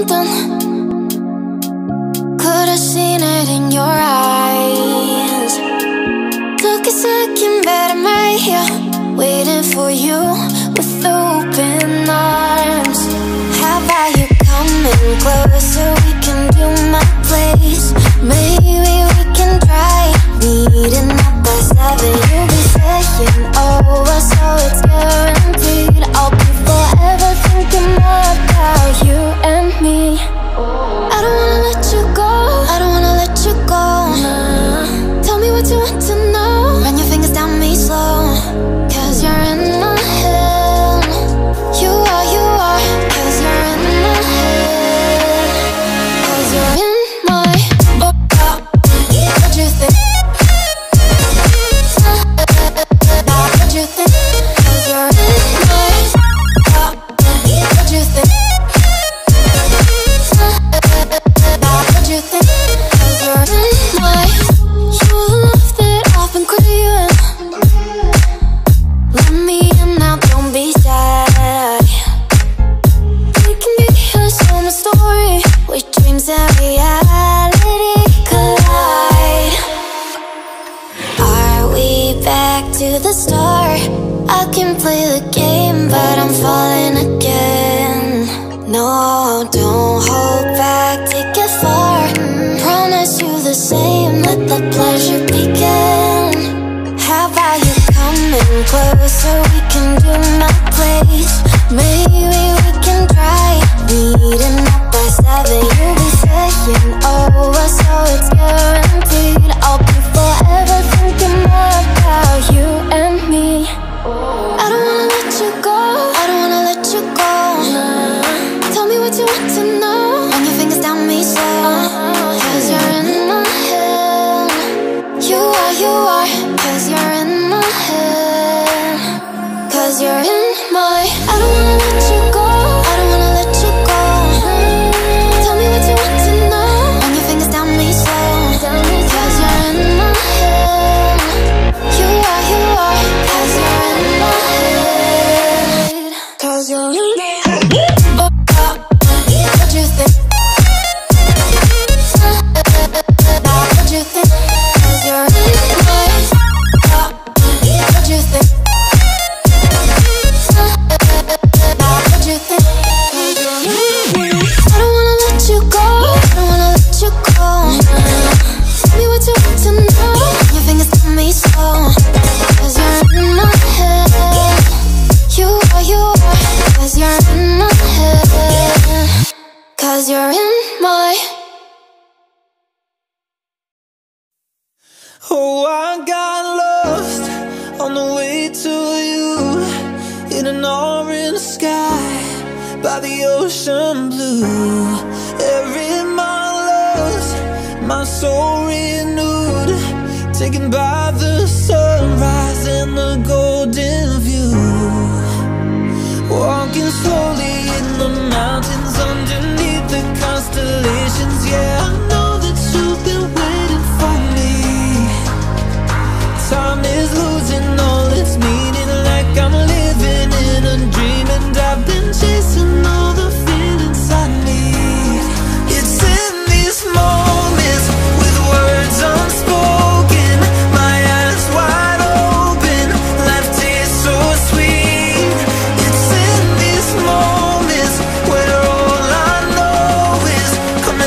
something. Could have seen it in your eyes. Took a second, but I'm right here, waiting for you with open arms. How about you coming closer? We can do my place. Maybe we can try meeting up by 7. You'll be saying over, so it's guaranteed. I'll be forever thinking more about you and me. I don't wanna let you go, I don't wanna let you go. Nah. Tell me what you want to know. Run your fingers down me slow, 'cause you're in my head. You are, 'cause you're in my head. 'Cause you're in my what you think? What you think? 'Cause you're in my what you think? What you think? 'Cause you're in my you love that I've been craving. Let me in now, don't be shy. We can be a summer story where dreams and reality collide. Are we back to the start? I can play the game, but I'm falling again. No, don't hold back, take it far. Promise you the same, let the pleasure begin. How about you coming closer? We can do my place. Maybe we can try meeting up by 7. You'll be saying over, so it's guaranteed. I'll be forever thinking more about you and me. I don't wanna let you go, I don't wanna let you go. Nah. Tell me what you want to know. Run your fingers down me slow, 'cause you're in my head. You are, 'cause you're in my head. 'Cause you're in my I don't wanna let you go, I don't wanna let you go. Tell me what you want to know. Run your fingers down me slow, 'cause you're in my head. You are, 'cause you're in my head. 'Cause you're in my head. What you think? What you think? 'Cause you're in my what you think? What you think? 'Cause you're in I don't wanna let you go, I don't wanna let you go. Tell me what you want to know. Your fingers tell me slow, 'cause you're in my head. You are, 'cause you're in my head. 'Cause you're in my Oh, I got lost on the way to you, in an orange sky by the ocean blue. Every mile lost, my soul renewed, taken by the sunrise and the golden view. Walking slowly in the mountains underneath the constellations. Yeah, I know that you've been waiting for me. Time is losing all its meaning, like I'm living in a dream, and I've been chasing all the feelings I need. It's in these moments with words unspoken, my eyes wide open, life tastes so sweet. It's in these moments where all I know is come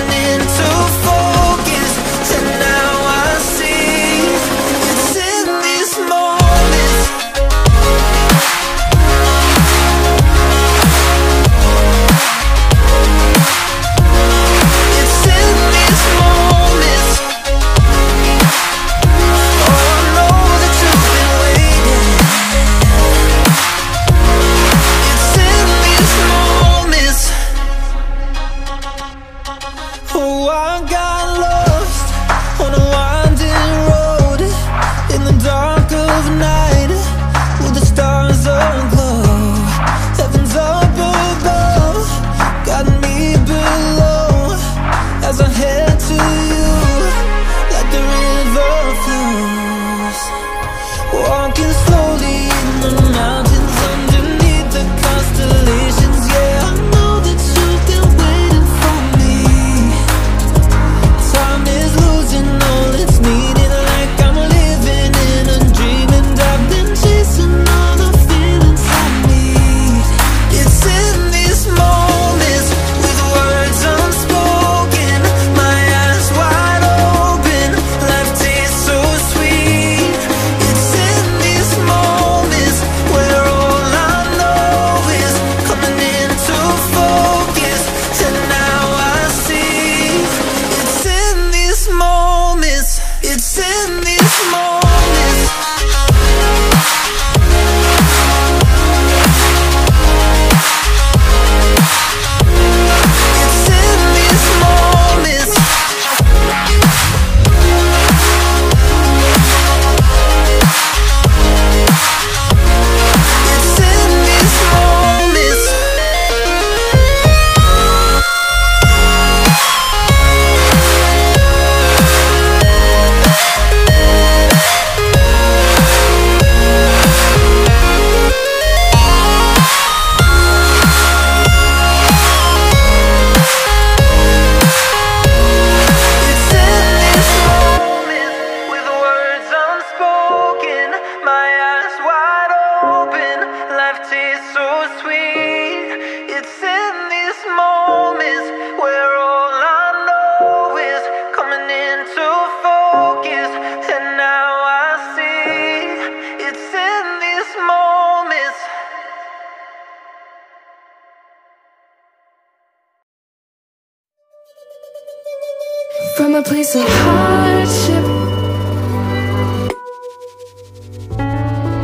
From a place of hardship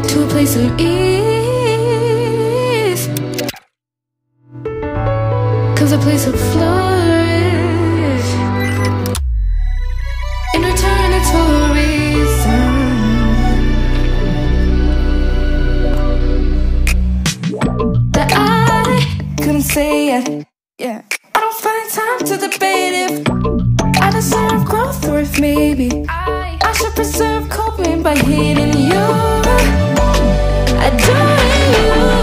to a place of ease comes a place of flourish. In return, it's for a reason. That I couldn't say it. Yeah, I don't find time to debate if I deserve growth or if maybe I should preserve coping by hitting you, adoring you.